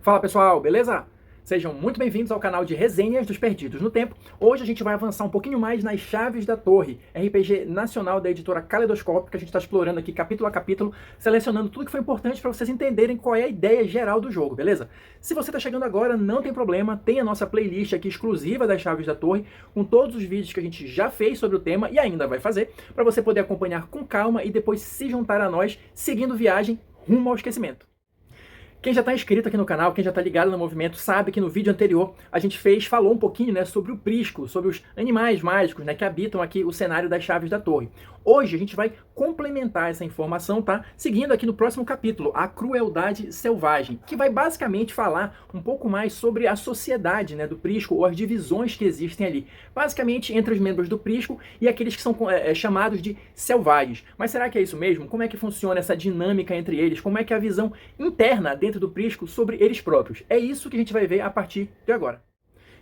Fala pessoal, beleza? Sejam muito bem-vindos ao canal de Resenhas dos Perdidos no Tempo. Hoje a gente vai avançar um pouquinho mais nas Chaves da Torre, RPG nacional da editora Caleidoscópio, que a gente está explorando aqui capítulo a capítulo, selecionando tudo que foi importante para vocês entenderem qual é a ideia geral do jogo, beleza? Se você está chegando agora, não tem problema, tem a nossa playlist aqui exclusiva das Chaves da Torre, com todos os vídeos que a gente já fez sobre o tema e ainda vai fazer, para você poder acompanhar com calma e depois se juntar a nós, seguindo viagem rumo ao esquecimento. Quem já está inscrito aqui no canal, quem já está ligado no movimento, sabe que no vídeo anterior a gente falou um pouquinho, né, sobre o Prisco, sobre os animais mágicos, né, que habitam aqui o cenário das Chaves da Torre. Hoje a gente vai complementar essa informação, tá? Seguindo aqui no próximo capítulo, a Crueldade Selvagem, que vai basicamente falar um pouco mais sobre a sociedade, né, do Prisco, ou as divisões que existem ali. Basicamente entre os membros do Prisco e aqueles que são chamados de selvagens. Mas será que é isso mesmo? Como é que funciona essa dinâmica entre eles? Como é que é a visão interna dentro do Prisco sobre eles próprios? É isso que a gente vai ver a partir de agora.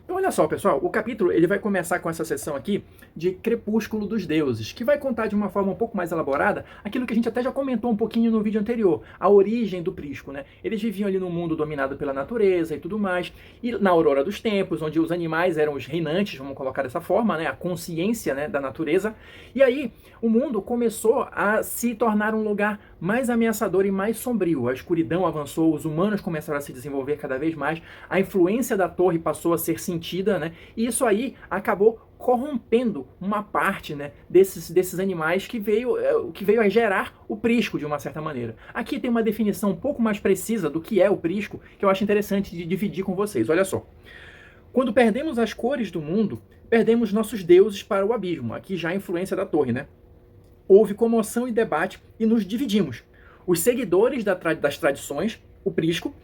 Então olha só, pessoal, o capítulo ele vai começar com essa seção aqui de Crepúsculo dos Deuses, que vai contar de uma forma um pouco mais elaborada aquilo que a gente até já comentou um pouquinho no vídeo anterior, a origem do Prisco, né? Eles viviam ali num mundo dominado pela natureza e tudo mais, e na aurora dos tempos, onde os animais eram os reinantes, vamos colocar dessa forma, né? A consciência, né, da natureza, e aí o mundo começou a se tornar um lugar mais ameaçador e mais sombrio. A escuridão avançou, os humanos começaram a se desenvolver cada vez mais, a influência da torre passou a ser sentida, né? E isso aí acabou corrompendo uma parte, né, desses animais que veio a gerar o prisco de uma certa maneira. Aqui tem uma definição um pouco mais precisa do que é o prisco, que eu acho interessante de dividir com vocês. Olha só. Quando perdemos as cores do mundo, perdemos nossos deuses para o abismo. Aqui já a influência da torre, né? Houve comoção e debate e nos dividimos. Os seguidores das tradições, o prisco.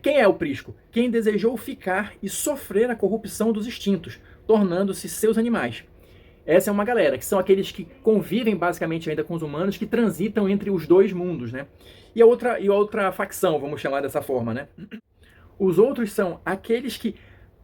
Quem é o prisco? Quem desejou ficar e sofrer a corrupção dos instintos, tornando-se seus animais. Essa é uma galera, que são aqueles que convivem basicamente ainda com os humanos, que transitam entre os dois mundos, né? E a outra facção, vamos chamar dessa forma, né? Os outros são aqueles que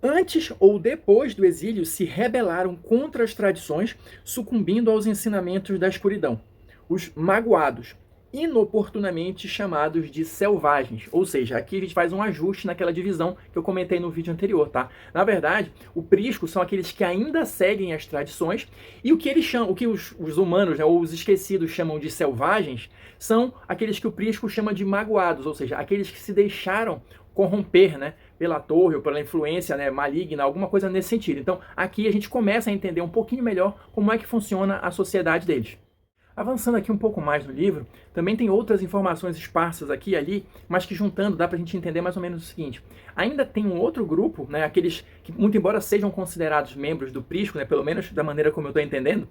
antes ou depois do exílio se rebelaram contra as tradições, sucumbindo aos ensinamentos da escuridão. Os magoados, inoportunamente chamados de selvagens. Ou seja, aqui a gente faz um ajuste naquela divisão que eu comentei no vídeo anterior, tá? Na verdade, o prisco são aqueles que ainda seguem as tradições e o que eles chamam, o que os humanos, né, ou os esquecidos chamam de selvagens, são aqueles que o prisco chama de magoados, ou seja, aqueles que se deixaram corromper, né, pela torre ou pela influência, né, maligna, alguma coisa nesse sentido. Então, aqui a gente começa a entender um pouquinho melhor como é que funciona a sociedade deles. Avançando aqui um pouco mais no livro, também tem outras informações esparsas aqui e ali, mas que juntando dá para a gente entender mais ou menos o seguinte. Ainda tem um outro grupo, né, aqueles que, muito embora sejam considerados membros do Prisco, né, pelo menos da maneira como eu estou entendendo,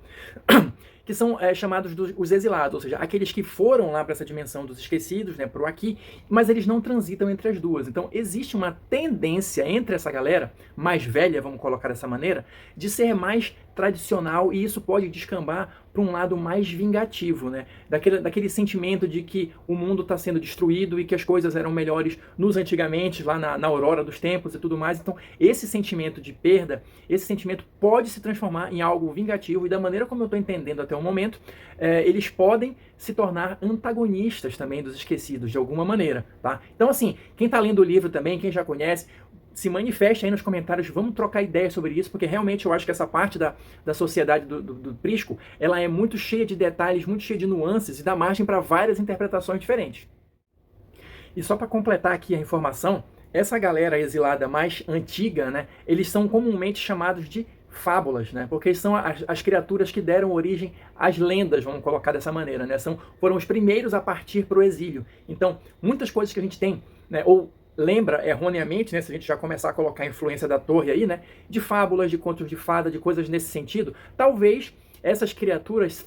que são chamados os exilados, ou seja, aqueles que foram lá para essa dimensão dos esquecidos, né, para o aqui, mas eles não transitam entre as duas. Então existe uma tendência entre essa galera mais velha, vamos colocar dessa maneira, de ser mais tradicional, e isso pode descambar para um lado mais vingativo, né? Daquele sentimento de que o mundo está sendo destruído e que as coisas eram melhores nos antigamente, lá na aurora dos tempos e tudo mais. Então, esse sentimento de perda, esse sentimento pode se transformar em algo vingativo, e da maneira como eu estou entendendo até o momento, eles podem se tornar antagonistas também dos esquecidos, de alguma maneira, tá? Então, assim, quem está lendo o livro também, quem já conhece, se manifeste aí nos comentários, vamos trocar ideias sobre isso, porque realmente eu acho que essa parte da sociedade do Prisco, ela é muito cheia de detalhes, muito cheia de nuances e dá margem para várias interpretações diferentes. E só para completar aqui a informação, essa galera exilada mais antiga, né, eles são comumente chamados de fábulas, né, porque são as criaturas que deram origem às lendas, vamos colocar dessa maneira, né, foram os primeiros a partir para o exílio. Então, muitas coisas que a gente tem, né, ou lembra erroneamente, né, se a gente já começar a colocar a influência da torre aí, né, de fábulas, de contos de fada, de coisas nesse sentido, talvez essas criaturas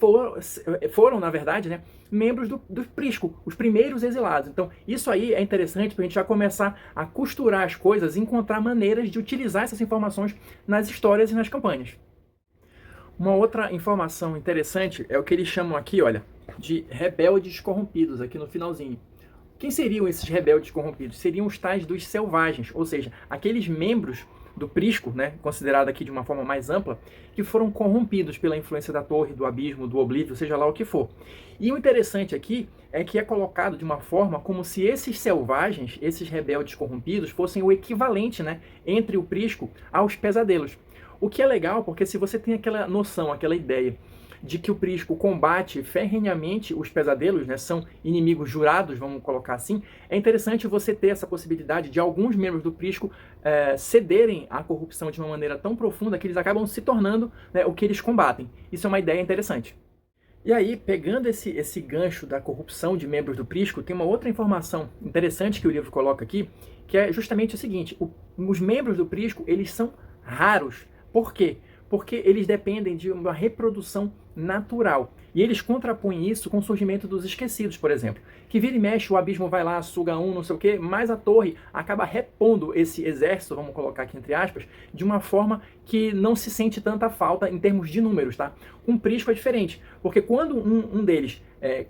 foram na verdade, né, membros do Prisco, os primeiros exilados. Então, isso aí é interessante para a gente já começar a costurar as coisas e encontrar maneiras de utilizar essas informações nas histórias e nas campanhas. Uma outra informação interessante é o que eles chamam aqui, olha, de rebeldes corrompidos, aqui no finalzinho. Quem seriam esses rebeldes corrompidos? Seriam os tais dos selvagens, ou seja, aqueles membros do prisco, né, considerado aqui de uma forma mais ampla, que foram corrompidos pela influência da torre, do abismo, do oblívio, seja lá o que for. E o interessante aqui é que é colocado de uma forma como se esses selvagens, esses rebeldes corrompidos, fossem o equivalente, né, entre o prisco aos pesadelos. O que é legal, porque se você tem aquela noção, aquela ideia de que o prisco combate ferrenhamente os pesadelos, né, são inimigos jurados, vamos colocar assim, é interessante você ter essa possibilidade de alguns membros do prisco cederem à corrupção de uma maneira tão profunda que eles acabam se tornando, né, o que eles combatem. Isso é uma ideia interessante. E aí, pegando esse gancho da corrupção de membros do prisco, tem uma outra informação interessante que o livro coloca aqui, que é justamente o seguinte: os membros do prisco, eles são raros. Por quê? Porque eles dependem de uma reprodução natural. E eles contrapõem isso com o surgimento dos esquecidos, por exemplo. Que vira e mexe, o abismo vai lá, suga um, não sei o quê, mas a torre acaba repondo esse exército, vamos colocar aqui entre aspas, de uma forma que não se sente tanta falta em termos de números, tá? Com o prisco é diferente, porque quando um deles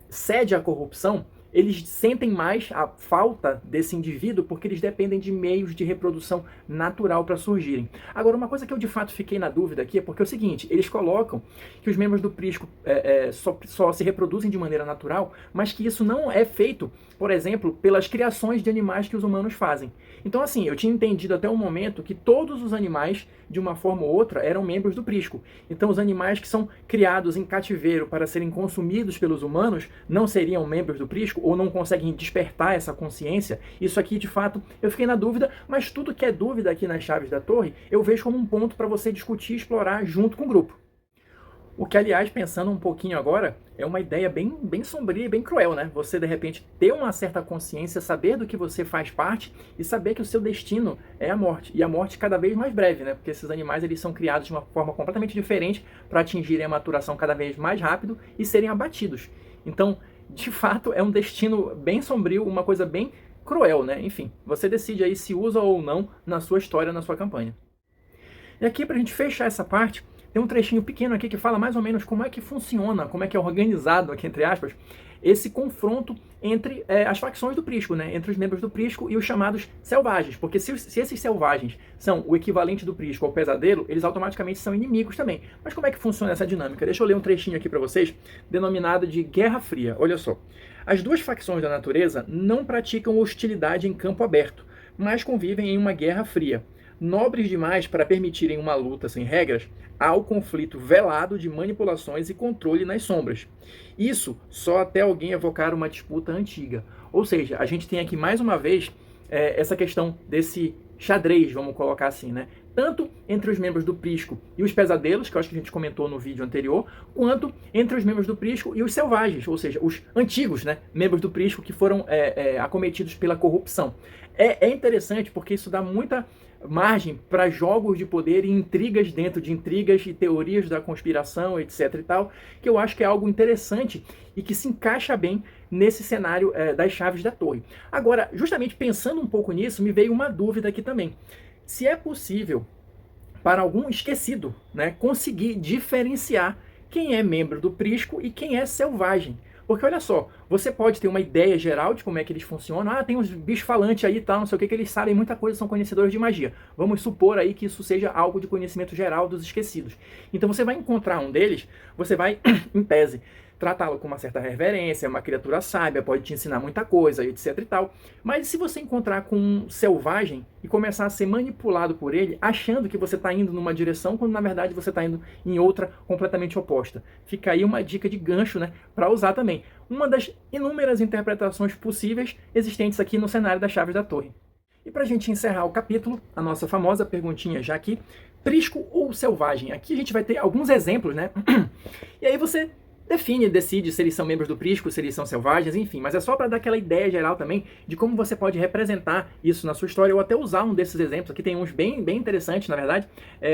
cede à corrupção, eles sentem mais a falta desse indivíduo porque eles dependem de meios de reprodução natural para surgirem. Agora, uma coisa que eu de fato fiquei na dúvida aqui é porque é o seguinte: eles colocam que os membros do prisco só se reproduzem de maneira natural, mas que isso não é feito, por exemplo, pelas criações de animais que os humanos fazem. Então, assim, eu tinha entendido até o momento que todos os animais, de uma forma ou outra, eram membros do prisco. Então, os animais que são criados em cativeiro para serem consumidos pelos humanos não seriam membros do prisco ou não conseguem despertar essa consciência. Isso aqui, de fato, eu fiquei na dúvida, mas tudo que é dúvida aqui nas chaves da torre, eu vejo como um ponto para você discutir e explorar junto com o grupo. O que, aliás, pensando um pouquinho agora, é uma ideia bem sombria e bem cruel, né? Você, de repente, ter uma certa consciência, saber do que você faz parte e saber que o seu destino é a morte. E a morte cada vez mais breve, né? Porque esses animais, eles são criados de uma forma completamente diferente para atingirem a maturação cada vez mais rápido e serem abatidos. Então, de fato, é um destino bem sombrio, uma coisa bem cruel, né? Enfim, você decide aí se usa ou não na sua história, na sua campanha. E aqui, para a gente fechar essa parte, tem um trechinho pequeno aqui que fala mais ou menos como é que funciona, como é que é organizado, aqui entre aspas, esse confronto entre as facções do prisco, né? Entre os membros do prisco e os chamados selvagens. Porque se esses selvagens são o equivalente do prisco ao pesadelo, eles automaticamente são inimigos também. Mas como é que funciona essa dinâmica? Deixa eu ler um trechinho aqui para vocês, denominado de Guerra Fria. Olha só. As duas facções da natureza não praticam hostilidade em campo aberto, mas convivem em uma guerra fria. Nobres demais para permitirem uma luta sem regras, há o conflito velado de manipulações e controle nas sombras. Isso só até alguém evocar uma disputa antiga. Ou seja, a gente tem aqui mais uma vez essa questão desse xadrez, vamos colocar assim, né? Tanto entre os membros do prisco e os pesadelos, que eu acho que a gente comentou no vídeo anterior, quanto entre os membros do prisco e os selvagens, ou seja, os antigos, né, membros do prisco que foram acometidos pela corrupção. É interessante porque isso dá muita margem para jogos de poder e intrigas dentro de intrigas e teorias da conspiração, etc e tal, que eu acho que é algo interessante e que se encaixa bem nesse cenário das chaves da torre. Agora, justamente pensando um pouco nisso, me veio uma dúvida aqui também. Se é possível para algum esquecido, né, conseguir diferenciar quem é membro do prisco e quem é selvagem. Porque olha só, você pode ter uma ideia geral de como é que eles funcionam. Ah, tem uns bichos falantes aí e tal, não sei o que eles sabem muita coisa, são conhecedores de magia. Vamos supor aí que isso seja algo de conhecimento geral dos esquecidos. Então você vai encontrar um deles, você vai, em tese, tratá-lo com uma certa reverência, é uma criatura sábia, pode te ensinar muita coisa, etc e tal. Mas se você encontrar com um selvagem e começar a ser manipulado por ele, achando que você está indo numa direção, quando na verdade você está indo em outra completamente oposta. Fica aí uma dica de gancho, né, para usar também. Uma das inúmeras interpretações possíveis existentes aqui no cenário das chaves da torre. E para a gente encerrar o capítulo, a nossa famosa perguntinha já aqui, prisco ou selvagem? Aqui a gente vai ter alguns exemplos, né? E aí você decide se eles são membros do prisco, se eles são selvagens, enfim. Mas é só para dar aquela ideia geral também de como você pode representar isso na sua história ou até usar um desses exemplos. Aqui tem uns bem interessantes, na verdade,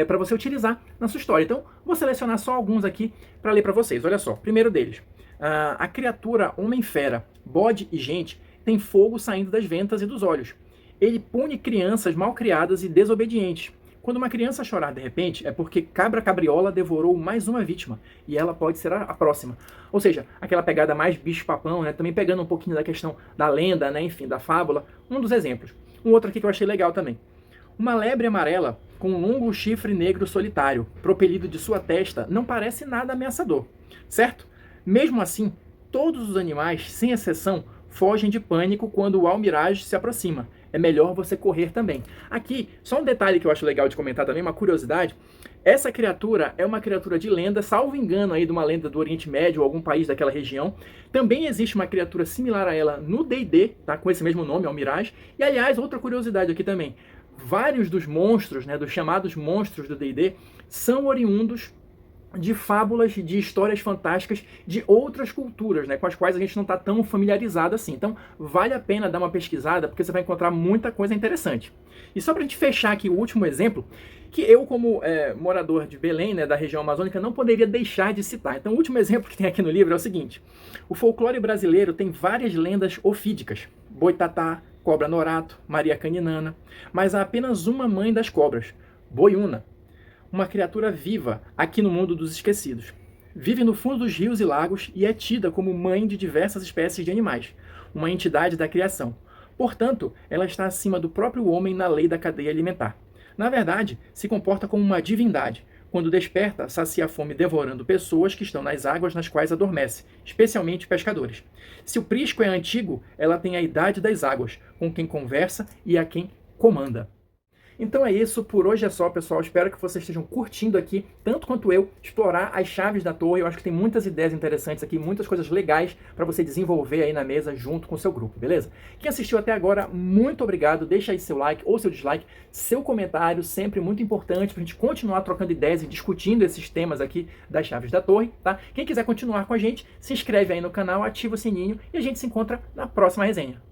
para você utilizar na sua história. Então, vou selecionar só alguns aqui para ler para vocês. Olha só, primeiro deles. A criatura homem-fera, bode e gente tem fogo saindo das ventas e dos olhos. Ele pune crianças mal criadas e desobedientes. Quando uma criança chorar de repente, é porque cabra cabriola devorou mais uma vítima, e ela pode ser a próxima. Ou seja, aquela pegada mais bicho-papão, né? Também pegando um pouquinho da questão da lenda, né? Enfim, da fábula. Um dos exemplos. Um outro aqui que eu achei legal também. Uma lebre amarela com um longo chifre negro solitário, propelido de sua testa, não parece nada ameaçador, certo? Mesmo assim, todos os animais, sem exceção, fogem de pânico quando o almirage se aproxima. É melhor você correr também. Aqui, só um detalhe que eu acho legal de comentar também, uma curiosidade. Essa criatura é uma criatura de lenda, salvo engano aí de uma lenda do Oriente Médio ou algum país daquela região. Também existe uma criatura similar a ela no D&D, tá? Com esse mesmo nome, Almirage. E aliás, outra curiosidade aqui também. Vários dos monstros, né, dos chamados monstros do D&D, são oriundos de fábulas, de histórias fantásticas de outras culturas, né, com as quais a gente não está tão familiarizado assim. Então, vale a pena dar uma pesquisada, porque você vai encontrar muita coisa interessante. E só para a gente fechar aqui o último exemplo, que eu, como morador de Belém, né, da região amazônica, não poderia deixar de citar. Então, o último exemplo que tem aqui no livro é o seguinte. O folclore brasileiro tem várias lendas ofídicas. Boitatá, cobra norato, Maria Caninana, mas há apenas uma mãe das cobras, Boiúna, uma criatura viva aqui no mundo dos esquecidos. Vive no fundo dos rios e lagos e é tida como mãe de diversas espécies de animais, uma entidade da criação. Portanto, ela está acima do próprio homem na lei da cadeia alimentar. Na verdade, se comporta como uma divindade. Quando desperta, sacia a fome devorando pessoas que estão nas águas nas quais adormece, especialmente pescadores. Se o prisco é antigo, ela tem a idade das águas, com quem conversa e a quem comanda. Então é isso, por hoje é só, pessoal. Espero que vocês estejam curtindo aqui, tanto quanto eu, explorar as chaves da torre. Eu acho que tem muitas ideias interessantes aqui, muitas coisas legais para você desenvolver aí na mesa junto com o seu grupo, beleza? Quem assistiu até agora, muito obrigado. Deixa aí seu like ou seu dislike, seu comentário, sempre muito importante para a gente continuar trocando ideias e discutindo esses temas aqui das chaves da torre, tá? Quem quiser continuar com a gente, se inscreve aí no canal, ativa o sininho e a gente se encontra na próxima resenha.